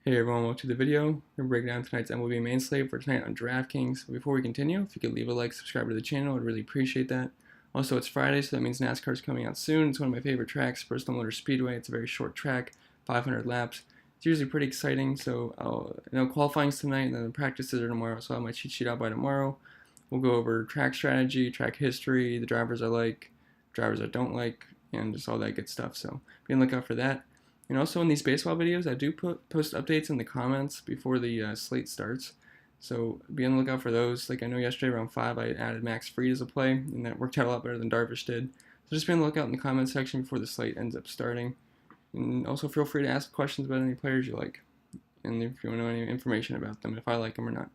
Hey everyone, welcome to the video. We're going to break down tonight's MLB main slate for tonight on DraftKings. Before we continue, if you could leave a like, subscribe to the channel, I'd really appreciate that. Also, it's Friday, so that means NASCAR is coming out soon. It's one of my favorite tracks, Bristol Motor Speedway. It's a very short track, 500 laps. It's usually pretty exciting, so qualifying's tonight, and then the practices are tomorrow, so I'll have my cheat sheet out by tomorrow. We'll go over track strategy, track history, the drivers I like, drivers I don't like, and just all that good stuff, so be on the lookout for that. And also in these baseball videos, I do post updates in the comments before the slate starts. So be on the lookout for those. Like I know yesterday around 5 I added Max Fried as a play, and that worked out a lot better than Darvish did. So just be on the lookout in the comment section before the slate ends up starting. And also feel free to ask questions about any players you like, and if you want to know any information about them, if I like them or not.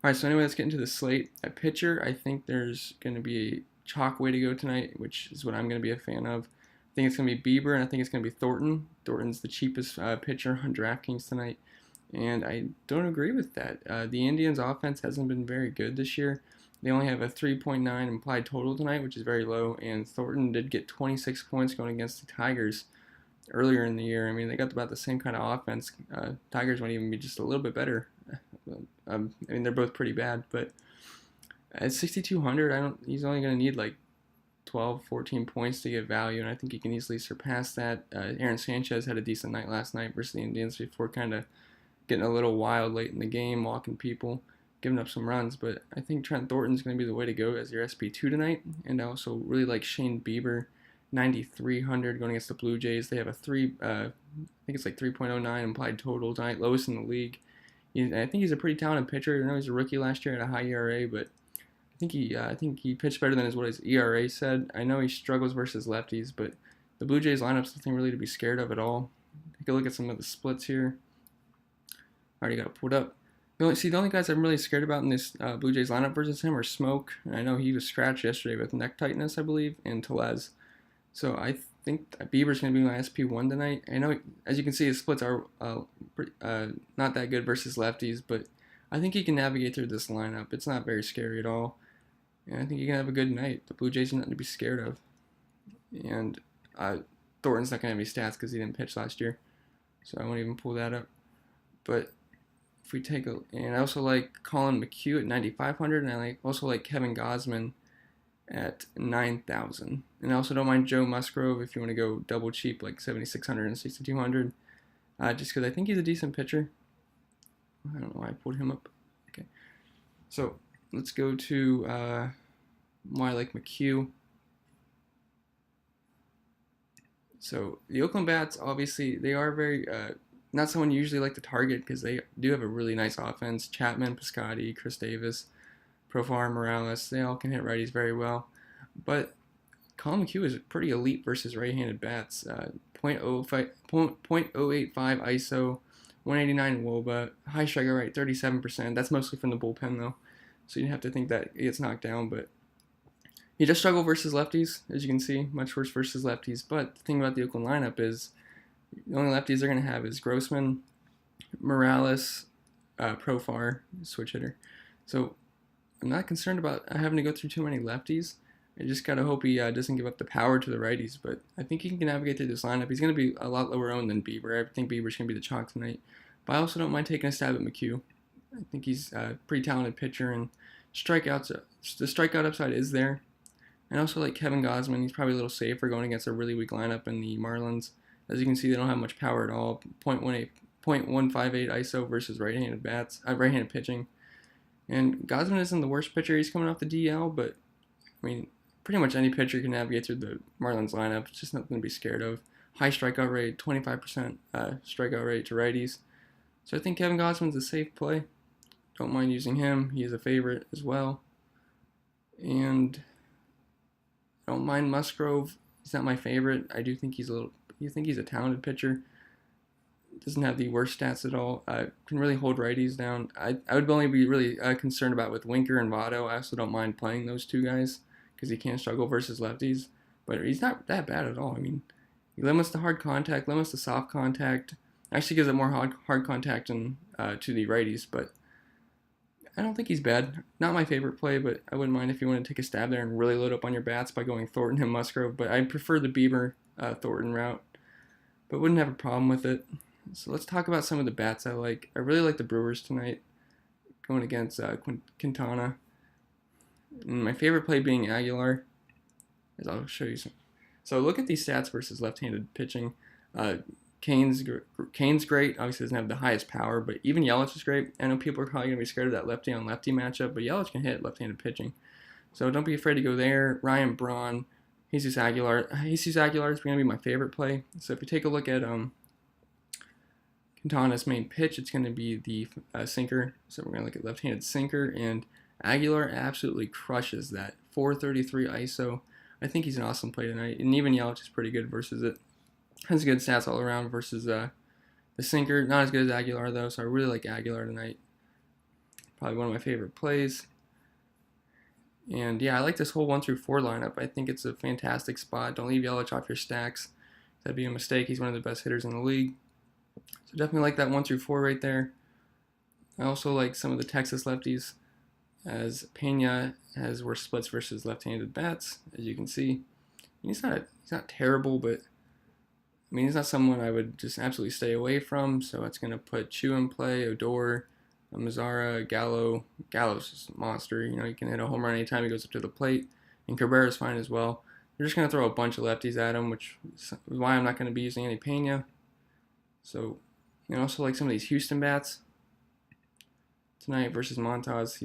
Alright, so anyway, let's get into the slate. At pitcher, I think there's going to be a chalk way to go tonight, which is what I'm going to be a fan of. I think it's going to be Bieber, and I think it's going to be Thornton. Thornton's the cheapest pitcher on DraftKings tonight, and I don't agree with that. The Indians' offense hasn't been very good this year. They only have a 3.9 implied total tonight, which is very low, and Thornton did get 26 points going against the Tigers earlier in the year. I mean, they got about the same kind of offense. Tigers might even be just a little bit better. I mean, they're both pretty bad, but at 6,200, he's only going to need like 12, 14 points to get value, and I think he can easily surpass that. Aaron Sanchez had a decent night last night versus the Indians before kind of getting a little wild late in the game, walking people, giving up some runs, but I think Trent Thornton's going to be the way to go as your SP2 tonight, and I also really like Shane Bieber, 9,300 going against the Blue Jays. They have a I think it's like 3.09 implied total tonight, lowest in the league. I think he's a pretty talented pitcher. I know he's a rookie last year at a high ERA, but I think he pitched better than what his ERA said. I know he struggles versus lefties, but the Blue Jays lineup's nothing really to be scared of at all. Take a look at some of the splits here. Already got it pulled up. The only guys I'm really scared about in this Blue Jays lineup versus him are Smoke. I know he was scratched yesterday with neck tightness, I believe, and Tellez. So I think Bieber's going to be my SP1 tonight. I know, as you can see, his splits are not that good versus lefties, but I think he can navigate through this lineup. It's not very scary at all. And I think you can have a good night. The Blue Jays are nothing to be scared of. And Thornton's not going to have any stats because he didn't pitch last year. So I won't even pull that up. But if we take and I also like Colin McHugh at 9,500. And I also like Kevin Gausman at 9,000. And I also don't mind Joe Musgrove if you want to go double cheap, like 7,600 and 6,200. Just because I think he's a decent pitcher. I don't know why I pulled him up. Okay. So let's go to why I like McHugh. So the Oakland Bats, obviously, they are very not someone you usually like to target because they do have a really nice offense. Chapman, Piscotty, Chris Davis, Profar, Morales, they all can hit righties very well. But Colin McHugh is pretty elite versus right-handed bats. 0.085 ISO, 189 WOBA, high strikeout rate, 37%. That's mostly from the bullpen, though. So you have to think that he gets knocked down, but he does struggle versus lefties, as you can see, much worse versus lefties. But the thing about the Oakland lineup is the only lefties they're going to have is Grossman, Morales, Profar, switch hitter. So I'm not concerned about having to go through too many lefties. I just got to hope he doesn't give up the power to the righties, but I think he can navigate through this lineup. He's going to be a lot lower owned than Bieber. I think Bieber's going to be the chalk tonight, but I also don't mind taking a stab at McHugh. I think he's a pretty talented pitcher, and the strikeout upside is there. And also like Kevin Gausman, he's probably a little safer going against a really weak lineup in the Marlins. As you can see, they don't have much power at all. 0.158 ISO versus right-handed pitching. And Gausman isn't the worst pitcher. He's coming off the DL, but I mean, pretty much any pitcher can navigate through the Marlins lineup. It's just nothing to be scared of. High strikeout rate, 25% strikeout rate to righties. So I think Kevin Gausman's a safe play. Don't mind using him. He is a favorite as well. And I don't mind Musgrove. He's not my favorite. I do think he's a talented pitcher. Doesn't have the worst stats at all. Can really hold righties down. I would only be really concerned about with Winker and Votto. I also don't mind playing those two guys because he can struggle versus lefties. But he's not that bad at all. I mean, he limits the hard contact, limits the soft contact. Actually gives it more hard contact to the righties, but I don't think he's bad. Not my favorite play, but I wouldn't mind if you want to take a stab there and really load up on your bats by going Thornton and Musgrove. But I prefer the Bieber Thornton route, but wouldn't have a problem with it. So let's talk about some of the bats I like. I really like the Brewers tonight, going against Quintana. And my favorite play being Aguilar, as I'll show you some. So look at these stats versus left-handed pitching. Kane's great. Obviously doesn't have the highest power, but even Yelich is great. I know people are probably going to be scared of that lefty-on-lefty matchup, but Yelich can hit left-handed pitching. So don't be afraid to go there. Ryan Braun, Jesus Aguilar. Jesus Aguilar is going to be my favorite play. So if you take a look at Quintana's main pitch, it's going to be the sinker. So we're going to look at left-handed sinker, and Aguilar absolutely crushes that. 433 ISO. I think he's an awesome play tonight, and even Yelich is pretty good versus it. Has good stats all around versus the sinker. Not as good as Aguilar though, so I really like Aguilar tonight. Probably one of my favorite plays. And yeah, I like this whole 1 through 4 lineup. I think it's a fantastic spot. Don't leave Yelich off your stacks. That'd be a mistake. He's one of the best hitters in the league. So definitely like that 1 through 4 right there. I also like some of the Texas lefties, as Pena has worse splits versus left-handed bats, as you can see. He's not terrible, but I mean, he's not someone I would just absolutely stay away from. So it's going to put Chu in play, Odor, Mazzara, Gallo. Gallo's just a monster. You know, he can hit a home run anytime he goes up to the plate. And Cabrera's fine as well. They're just going to throw a bunch of lefties at him, which is why I'm not going to be using any Pena. So, and also like some of these Houston bats tonight versus Montas.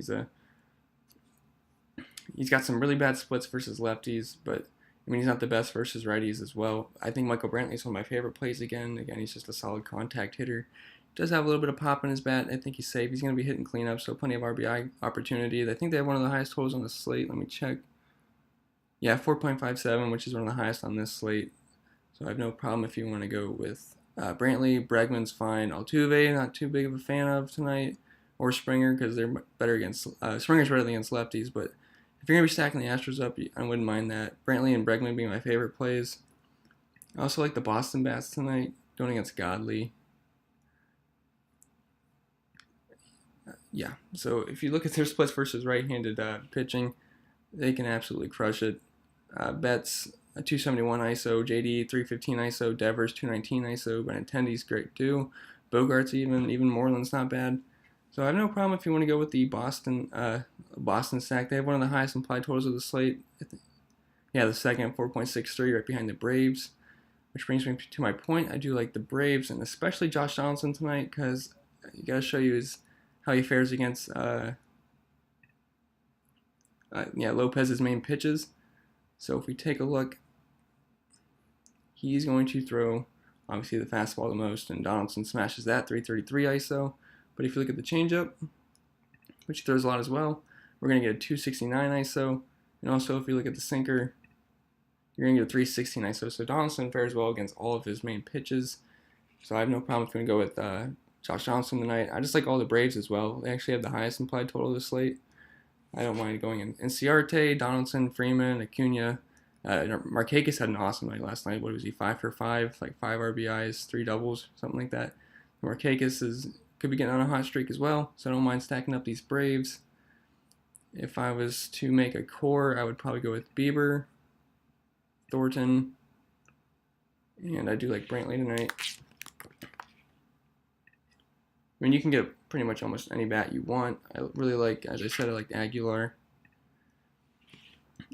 He's got some really bad splits versus lefties, but I mean, he's not the best versus righties as well. I think Michael Brantley is one of my favorite plays again. Again, he's just a solid contact hitter. Does have a little bit of pop in his bat. I think he's safe. He's going to be hitting cleanup, so plenty of RBI opportunity. I think they have one of the highest totals on the slate. Let me check. Yeah, 4.57, which is one of the highest on this slate. So I have no problem if you want to go with Brantley. Bregman's fine. Altuve, not too big of a fan of tonight. Or Springer, because they're better against Springer's better against lefties, but if you're going to be stacking the Astros up, I wouldn't mind that. Brantley and Bregman being my favorite plays. I also like the Boston bats tonight, going against Godley. Yeah, so if you look at their splits versus right-handed pitching, they can absolutely crush it. Betts, a 271 ISO, JD, 315 ISO, Devers, 219 ISO, Benintendi's great too. Bogart's even Moreland's not bad. So I have no problem if you want to go with the Boston stack. They have one of the highest implied totals of the slate. Yeah, the second, 4.63, right behind the Braves. Which brings me to my point. I do like the Braves, and especially Josh Donaldson tonight, because you got to show you how he fares against Lopez's main pitches. So if we take a look, he's going to throw, obviously, the fastball the most, and Donaldson smashes that, 333 ISO. But if you look at the changeup, which he throws a lot as well, we're going to get a 269 ISO. And also, if you look at the sinker, you're going to get a 316 ISO. So Donaldson fares well against all of his main pitches. So I have no problem if you want to go with Josh Donaldson tonight. I just like all the Braves as well. They actually have the highest implied total of the slate. I don't mind going in Ciarte, Donaldson, Freeman, Acuna. Markakis had an awesome night last night. What was he, 5 for 5, like 5 RBIs, 3 doubles, something like that. Markakis could be getting on a hot streak as well, so I don't mind stacking up these Braves. If I was to make a core, I would probably go with Bieber, Thornton, and I do like Brantley tonight. I mean, you can get pretty much almost any bat you want. I really like, as I said, I like Aguilar.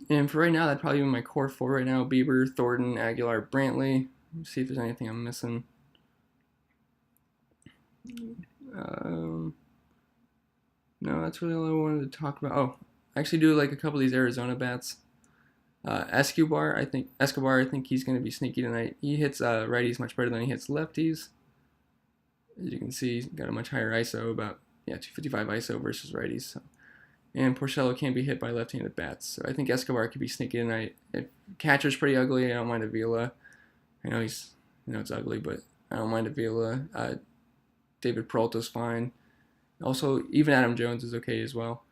And for right now, that'd probably be my core 4 right now. Bieber, Thornton, Aguilar, Brantley. Let's see if there's anything I'm missing. No, that's really all I wanted to talk about. Oh, I actually do like a couple of these Arizona bats. Escobar, I think he's going to be sneaky tonight. He hits righties much better than he hits lefties. As you can see, he's got a much higher ISO, about 255 ISO versus righties. So. And Porcello can't be hit by left-handed bats. So I think Escobar could be sneaky tonight. If catcher's pretty ugly, I don't mind Avila. I know it's ugly, but I don't mind Avila. David Peralta's fine. Also, even Adam Jones is okay as well.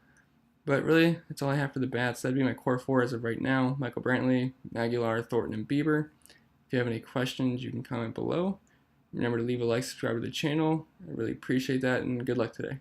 But really, that's all I have for the bats. That'd be my core 4 as of right now. Michael Brantley, Aguilar, Thornton, and Bieber. If you have any questions, you can comment below. Remember to leave a like, subscribe to the channel. I really appreciate that, and good luck today.